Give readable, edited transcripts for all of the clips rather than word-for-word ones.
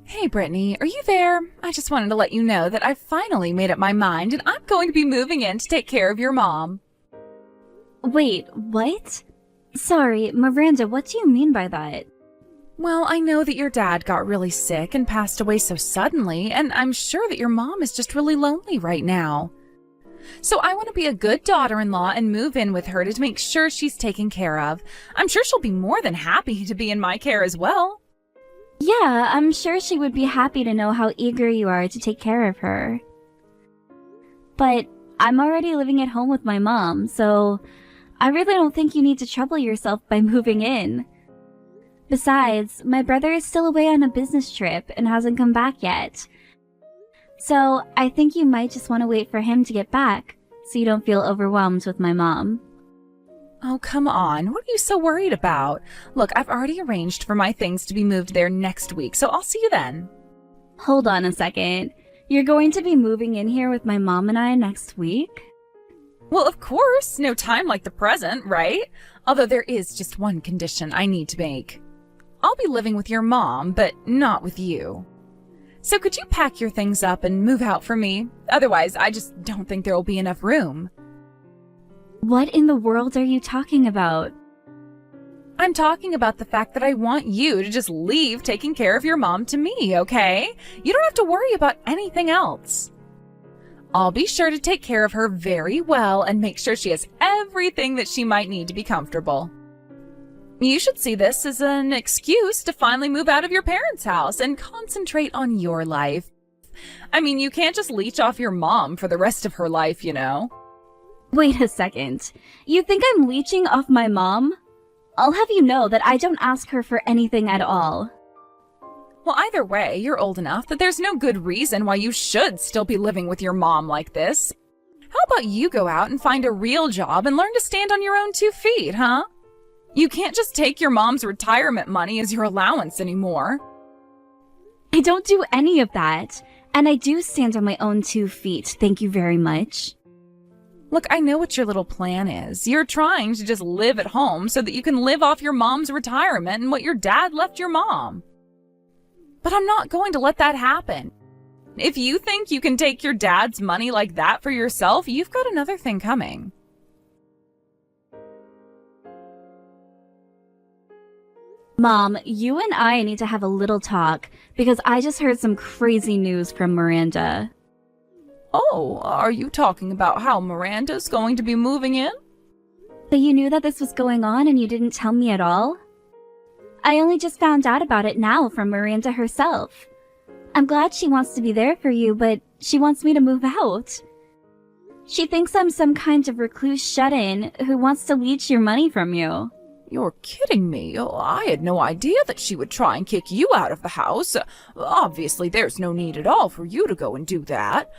Hey Brittany, are you there? I just wanted to let you know that I finally made up my mind and I'm going to be moving in to take care of your mom. Wait, what? Sorry, Miranda, what do you mean by that? Well, I know that your dad got really sick and passed away so suddenly, and I'm sure that your mom is just really lonely right now. So I want to be a good daughter-in-law and move in with her to make sure she's taken care of. I'm sure she'll be more than happy to be in my care as well. Yeah, I'm sure she would be happy to know how eager you are to take care of her. But I'm already living at home with my mom, so I really don't think you need to trouble yourself by moving in. Besides, my brother is still away on a business trip and hasn't come back yet. So I think you might just want to wait for him to get back, so you don't feel overwhelmed with my mom. Oh, come on. What are you so worried about? Look, I've already arranged for my things to be moved there next week, so I'll see you then. Hold on a second. You're going to be moving in here with my mom and I next week? Well, of course. No time like the present, right? Although there is just one condition I need to make. I'll be living with your mom, but not with you. So could you pack your things up and move out for me? Otherwise, I just don't think there will be enough room. What in the world are you talking about? I'm talking about the fact that I want you to just leave taking care of your mom to me, okay? You don't have to worry about anything else. I'll be sure to take care of her very well and make sure she has everything that she might need to be comfortable. You should see this as an excuse to finally move out of your parents' house and concentrate on your life. I mean, you can't just leech off your mom for the rest of her life, you know? Wait a second. You think I'm leeching off my mom? I'll have you know that I don't ask her for anything at all. Well, either way, you're old enough that there's no good reason why you should still be living with your mom like this. How about you go out and find a real job and learn to stand on your own 2 feet, huh? You can't just take your mom's retirement money as your allowance anymore. I don't do any of that, and I do stand on my own 2 feet, thank you very much. Look, I know what your little plan is. You're trying to just live at home so that you can live off your mom's retirement and what your dad left your mom. But I'm not going to let that happen. If you think you can take your dad's money like that for yourself, you've got another thing coming. Mom, you and I need to have a little talk, because I just heard some crazy news from Miranda. Oh, are you talking about how Miranda's going to be moving in? So you knew that this was going on and you didn't tell me at all? I only just found out about it now from Miranda herself. I'm glad she wants to be there for you, but she wants me to move out. She thinks I'm some kind of recluse shut-in who wants to leech your money from you. You're kidding me. Oh, I had no idea that she would try and kick you out of the house. Obviously, there's no need at all for you to go and do that.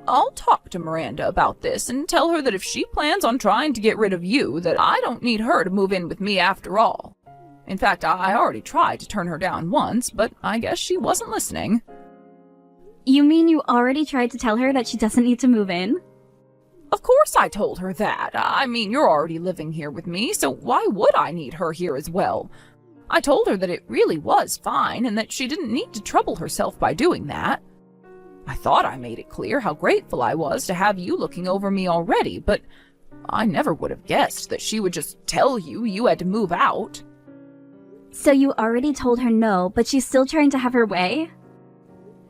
I'll talk to Miranda about this and tell her that if she plans on trying to get rid of you, that I don't need her to move in with me after all. In fact, I already tried to turn her down once, but I guess she wasn't listening. You mean you already tried to tell her that she doesn't need to move in? Of course I told her that. I mean, you're already living here with me, so why would I need her here as well? I told her that it really was fine and that she didn't need to trouble herself by doing that. I thought I made it clear how grateful I was to have you looking over me already, but I never would have guessed that she would just tell you you had to move out. So you already told her no, but she's still trying to have her way?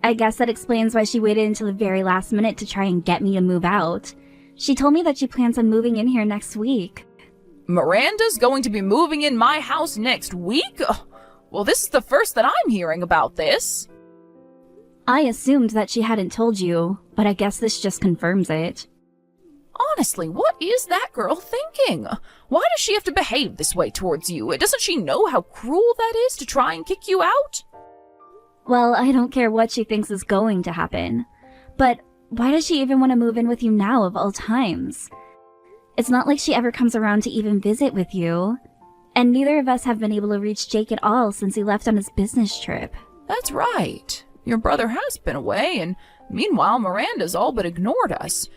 I guess that explains why she waited until the very last minute to try and get me to move out. She told me that she plans on moving in here next week. Miranda's going to be moving in my house next week? Well, this is the first that I'm hearing about this. I assumed that she hadn't told you, but I guess this just confirms it. Honestly, what is that girl thinking? Why does she have to behave this way towards you? Doesn't she know how cruel that is to try and kick you out? Well, I don't care what she thinks is going to happen. But why does she even want to move in with you now of all times? It's not like she ever comes around to even visit with you. And neither of us have been able to reach Jake at all since he left on his business trip. That's right. Your brother has been away, and meanwhile Miranda's all but ignored us.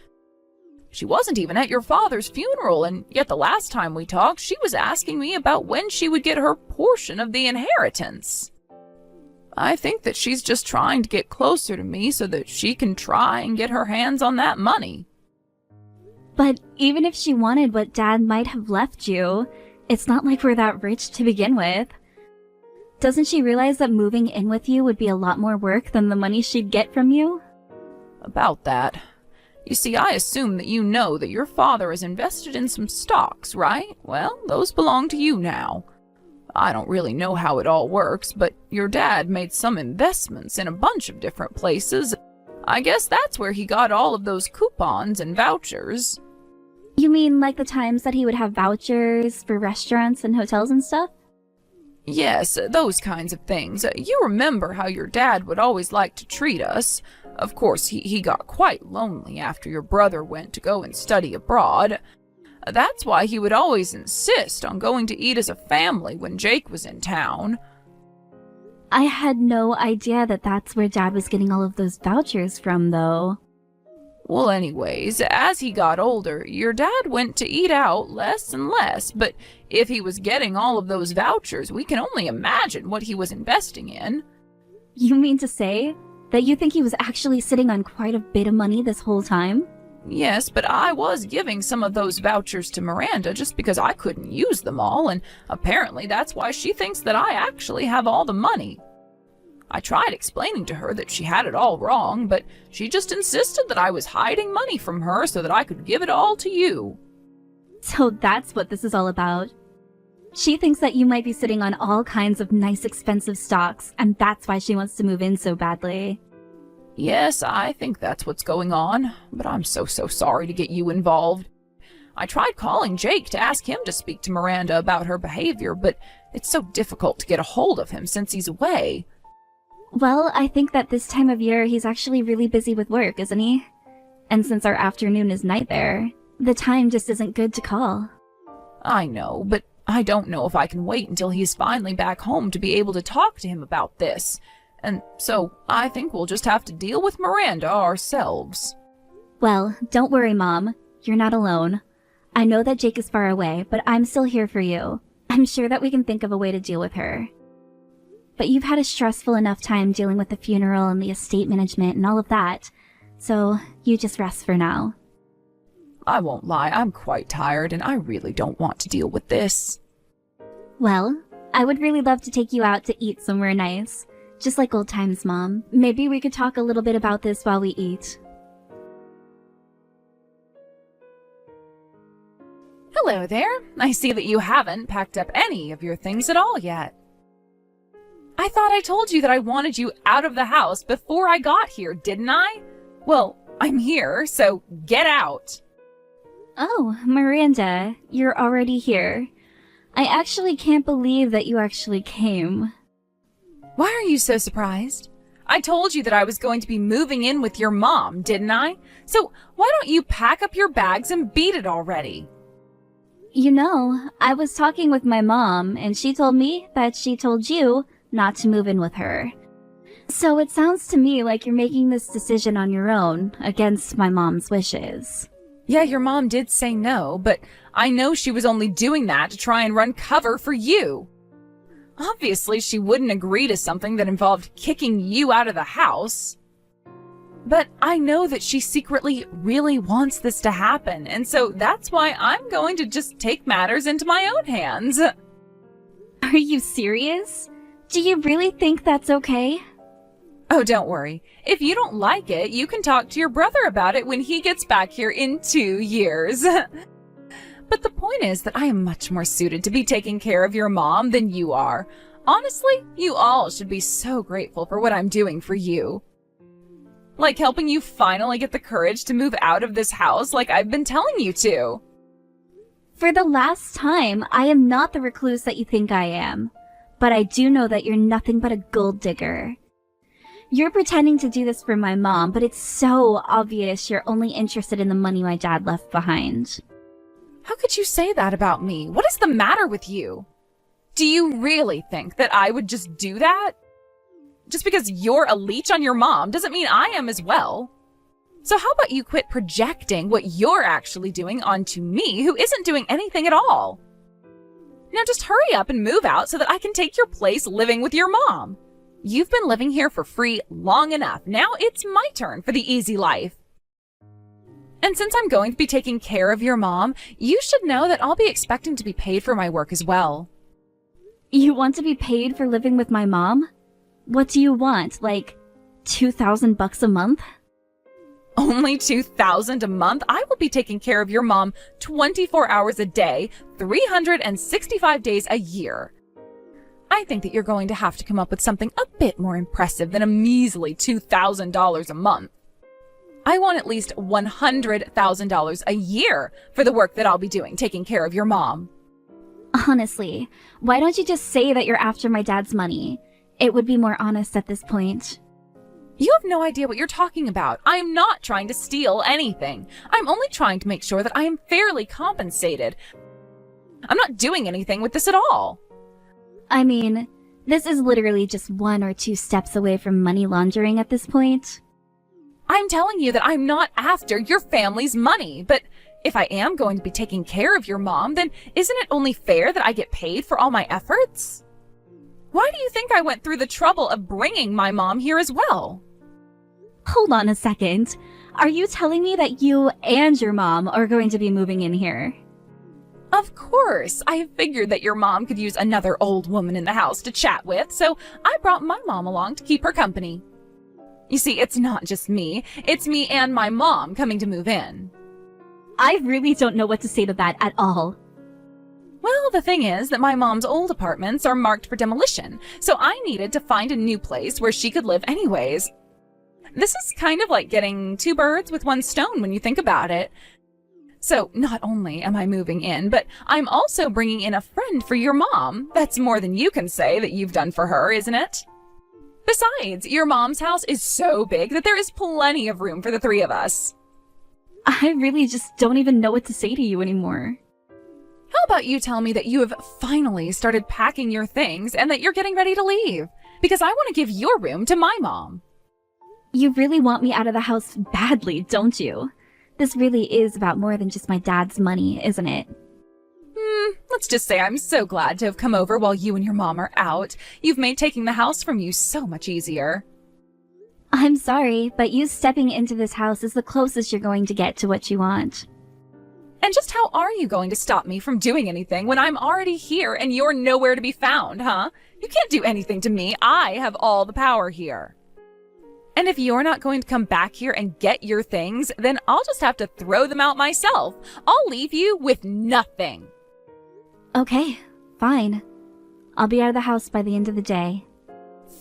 She wasn't even at your father's funeral, and yet the last time we talked, she was asking me about when she would get her portion of the inheritance. I think that she's just trying to get closer to me so that she can try and get her hands on that money. But even if she wanted what Dad might have left you, it's not like we're that rich to begin with. Doesn't she realize that moving in with you would be a lot more work than the money she'd get from you? About that. You see, I assume that you know that your father has invested in some stocks, right? Well, those belong to you now. I don't really know how it all works, but your dad made some investments in a bunch of different places. I guess that's where he got all of those coupons and vouchers. You mean like the times that he would have vouchers for restaurants and hotels and stuff? Yes, those kinds of things. You remember how your dad would always like to treat us. Of course, he got quite lonely after your brother went to go and study abroad. That's why he would always insist on going to eat as a family when Jake was in town. I had no idea that that's where Dad was getting all of those vouchers from, though. Well, anyways, as he got older, your dad went to eat out less and less, but if he was getting all of those vouchers, we can only imagine what he was investing in. You mean to say that you think he was actually sitting on quite a bit of money this whole time? Yes, but I was giving some of those vouchers to Miranda just because I couldn't use them all, and apparently that's why she thinks that I actually have all the money. I tried explaining to her that she had it all wrong, but she just insisted that I was hiding money from her so that I could give it all to you. So that's what this is all about. She thinks that you might be sitting on all kinds of nice expensive stocks, and that's why she wants to move in so badly. Yes, I think that's what's going on, but I'm so sorry to get you involved. I tried calling Jake to ask him to speak to Miranda about her behavior, but it's so difficult to get a hold of him since he's away. Well, I think that this time of year he's actually really busy with work, isn't he? And since our afternoon is night there, the time just isn't good to call. I know, but I don't know if I can wait until he's finally back home to be able to talk to him about this. And so I think we'll just have to deal with Miranda ourselves. Well, don't worry, Mom. You're not alone. I know that Jake is far away, but I'm still here for you. I'm sure that we can think of a way to deal with her. But you've had a stressful enough time dealing with the funeral and the estate management and all of that, so you just rest for now. I won't lie, I'm quite tired and I really don't want to deal with this. Well, I would really love to take you out to eat somewhere nice. Just like old times, Mom. Maybe we could talk a little bit about this while we eat. Hello there. I see that you haven't packed up any of your things at all yet. I thought I told you that I wanted you out of the house before I got here, didn't I? Well, I'm here, so get out. Oh, Miranda, you're already here. I actually can't believe that you actually came. Why are you so surprised? I told you that I was going to be moving in with your mom, didn't I? So why don't you pack up your bags and beat it already? You know, I was talking with my mom, and she told me that she told you not to move in with her. So it sounds to me like you're making this decision on your own, against my mom's wishes. Yeah, your mom did say no, but I know she was only doing that to try and run cover for you. Obviously, she wouldn't agree to something that involved kicking you out of the house. But I know that she secretly really wants this to happen, and so that's why I'm going to just take matters into my own hands. Are you serious? Do you really think that's okay? Oh, don't worry. If you don't like it, you can talk to your brother about it when he gets back here in 2 years. But the point is that I am much more suited to be taking care of your mom than you are. Honestly, you all should be so grateful for what I'm doing for you. Like helping you finally get the courage to move out of this house like I've been telling you to. For the last time, I am not the recluse that you think I am. But I do know that you're nothing but a gold digger. You're pretending to do this for my mom, but it's so obvious you're only interested in the money my dad left behind. How could you say that about me? What is the matter with you? Do you really think that I would just do that? Just because you're a leech on your mom doesn't mean I am as well. So how about you quit projecting what you're actually doing onto me, who isn't doing anything at all? Now just hurry up and move out so that I can take your place living with your mom. You've been living here for free long enough. Now it's my turn for the easy life. And since I'm going to be taking care of your mom, you should know that I'll be expecting to be paid for my work as well. You want to be paid for living with my mom? What do you want, like $2,000 a month? Only $2,000 a month? I will be taking care of your mom 24 hours a day, 365 days a year. I think that you're going to have to come up with something a bit more impressive than a measly $2,000 a month. I want at least $100,000 a year for the work that I'll be doing taking care of your mom. Honestly, why don't you just say that you're after my dad's money? It would be more honest at this point. You have no idea what you're talking about. I am not trying to steal anything. I'm only trying to make sure that I am fairly compensated. I'm not doing anything with this at all. I mean, this is literally just 1 or 2 steps away from money laundering at this point. I'm telling you that I'm not after your family's money, but if I am going to be taking care of your mom, then isn't it only fair that I get paid for all my efforts? Why do you think I went through the trouble of bringing my mom here as well? Hold on a second. Are you telling me that you and your mom are going to be moving in here? Of course. I figured that your mom could use another old woman in the house to chat with, so I brought my mom along to keep her company. You see, it's not just me. It's me and my mom coming to move in. I really don't know what to say to that at all. Well, the thing is that my mom's old apartments are marked for demolition, so I needed to find a new place where she could live anyways. This is kind of like getting 2 birds with 1 stone when you think about it. So not only am I moving in, but I'm also bringing in a friend for your mom. That's more than you can say that you've done for her, isn't it? Besides, your mom's house is so big that there is plenty of room for the 3 of us. I really just don't even know what to say to you anymore. How about you tell me that you have finally started packing your things and that you're getting ready to leave? Because I want to give your room to my mom. You really want me out of the house badly, don't you? This really is about more than just my dad's money, isn't it? Let's just say I'm so glad to have come over while you and your mom are out. You've made taking the house from you so much easier. I'm sorry, but you stepping into this house is the closest you're going to get to what you want. And just how are you going to stop me from doing anything when I'm already here and you're nowhere to be found, huh? You can't do anything to me. I have all the power here. And if you're not going to come back here and get your things, then I'll just have to throw them out myself. I'll leave you with nothing. Okay, fine. I'll be out of the house by the end of the day.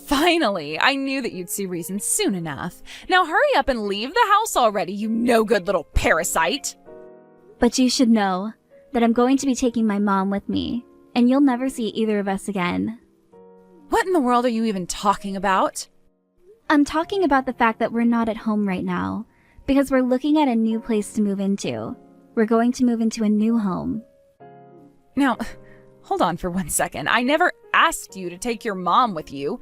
Finally, I knew that you'd see reason soon enough. Now hurry up and leave the house already, you no-good little parasite. But you should know that I'm going to be taking my mom with me, and you'll never see either of us again. What in the world are you even talking about? I'm talking about the fact that we're not at home right now, because we're looking at a new place to move into. We're going to move into a new home. Now, hold on for 1 second. I never asked you to take your mom with you.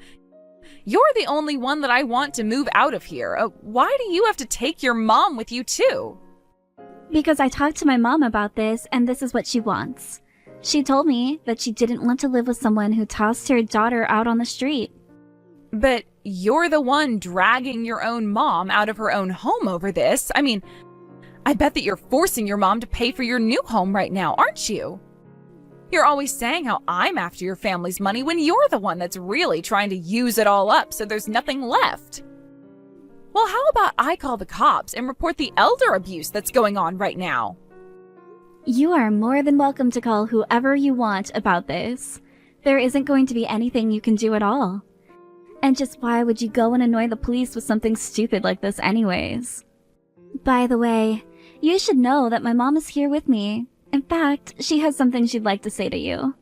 You're the only one that I want to move out of here. Why do you have to take your mom with you too? Because I talked to my mom about this, and this is what she wants. She told me that she didn't want to live with someone who tossed her daughter out on the street. But you're the one dragging your own mom out of her own home over this. I mean, I bet that you're forcing your mom to pay for your new home right now, aren't you? You're always saying how I'm after your family's money when you're the one that's really trying to use it all up so there's nothing left. Well, how about I call the cops and report the elder abuse that's going on right now? You are more than welcome to call whoever you want about this. There isn't going to be anything you can do at all. And just why would you go and annoy the police with something stupid like this anyways? By the way, you should know that my mom is here with me. In fact, she has something she'd like to say to you.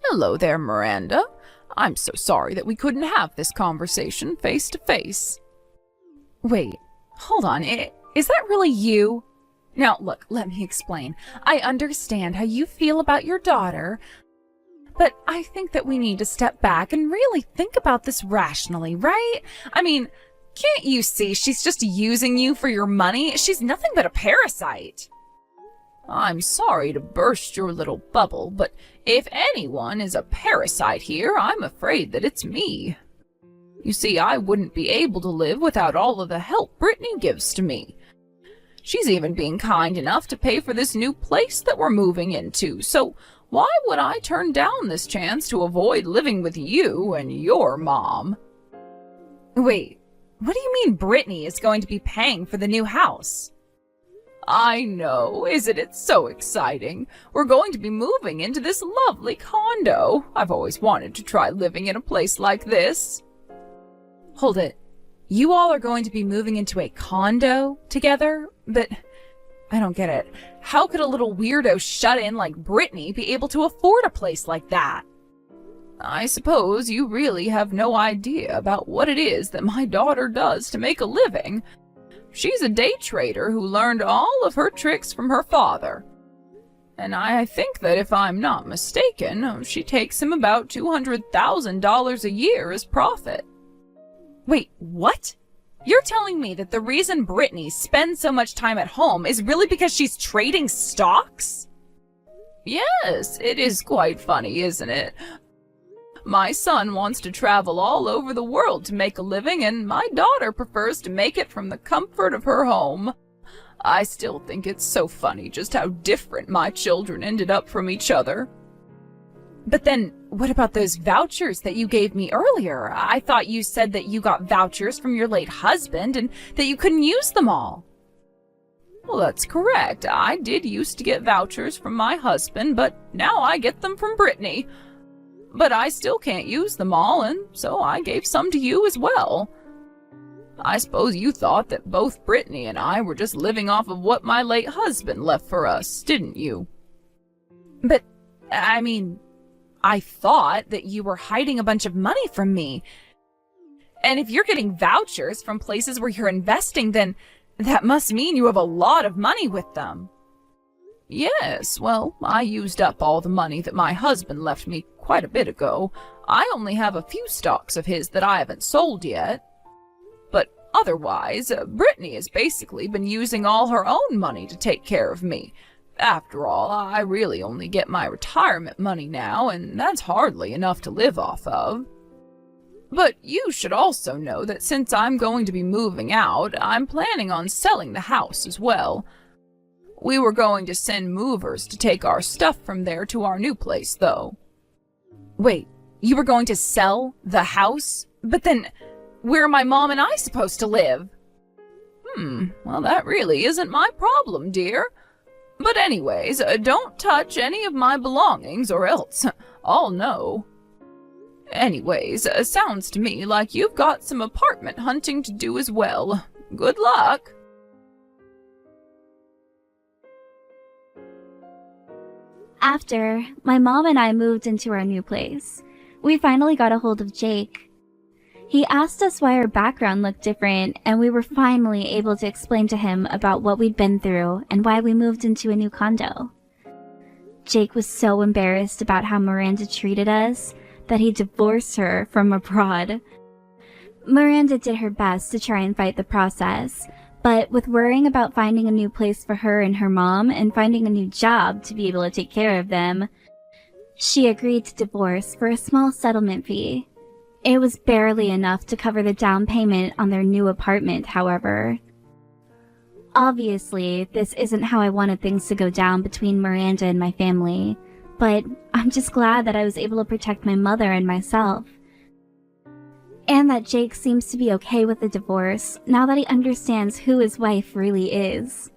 Hello there, Miranda. I'm so sorry that we couldn't have this conversation face to face. Wait, hold on. Is that really you? Now, look, let me explain. I understand how you feel about your daughter, but I think that we need to step back and really think about this rationally, right? I mean, can't you see she's just using you for your money? She's nothing but a parasite. I'm sorry to burst your little bubble, but if anyone is a parasite here, I'm afraid that it's me. You see, I wouldn't be able to live without all of the help Brittany gives to me. She's even being kind enough to pay for this new place that we're moving into, so why would I turn down this chance to avoid living with you and your mom? Wait, what do you mean Brittany is going to be paying for the new house? I know, isn't it so exciting? We're going to be moving into this lovely condo. I've always wanted to try living in a place like this. Hold it. You all are going to be moving into a condo together? But I don't get it. How could a little weirdo shut-in like Brittany be able to afford a place like that? I suppose you really have no idea about what it is that my daughter does to make a living. She's a day trader who learned all of her tricks from her father. And I think that if I'm not mistaken, she takes him about $200,000 a year as profit. Wait, what? You're telling me that the reason Brittany spends so much time at home is really because she's trading stocks? Yes, it is quite funny, isn't it? My son wants to travel all over the world to make a living, and my daughter prefers to make it from the comfort of her home. I still think it's so funny just how different my children ended up from each other. But then, what about those vouchers that you gave me earlier? I thought you said that you got vouchers from your late husband and that you couldn't use them all. Well, that's correct. I did used to get vouchers from my husband, but now I get them from Brittany. But I still can't use them all, and so I gave some to you as well. I suppose you thought that both Brittany and I were just living off of what my late husband left for us, didn't you? But, I mean, I thought that you were hiding a bunch of money from me. And if you're getting vouchers from places where you're investing, then that must mean you have a lot of money with them. Yes, well, I used up all the money that my husband left me quite a bit ago. I only have a few stocks of his that I haven't sold yet. But otherwise, Brittany has basically been using all her own money to take care of me. After all, I really only get my retirement money now, and that's hardly enough to live off of. But you should also know that since I'm going to be moving out, I'm planning on selling the house as well. We were going to send movers to take our stuff from there to our new place, though. Wait, you were going to sell the house? But then, where are my mom and I supposed to live? Well, that really isn't my problem, dear. But anyways, don't touch any of my belongings or else I'll know. Anyways, sounds to me like you've got some apartment hunting to do as well. Good luck. After, my mom and I moved into our new place. We finally got a hold of Jake. He asked us why our background looked different, and we were finally able to explain to him about what we'd been through and why we moved into a new condo. Jake was so embarrassed about how Miranda treated us that he divorced her from abroad. Miranda did her best to try and fight the process, but with worrying about finding a new place for her and her mom and finding a new job to be able to take care of them, she agreed to divorce for a small settlement fee. It was barely enough to cover the down payment on their new apartment, however. Obviously, this isn't how I wanted things to go down between Miranda and my family, but I'm just glad that I was able to protect my mother and myself. And that Jake seems to be okay with the divorce now that he understands who his wife really is.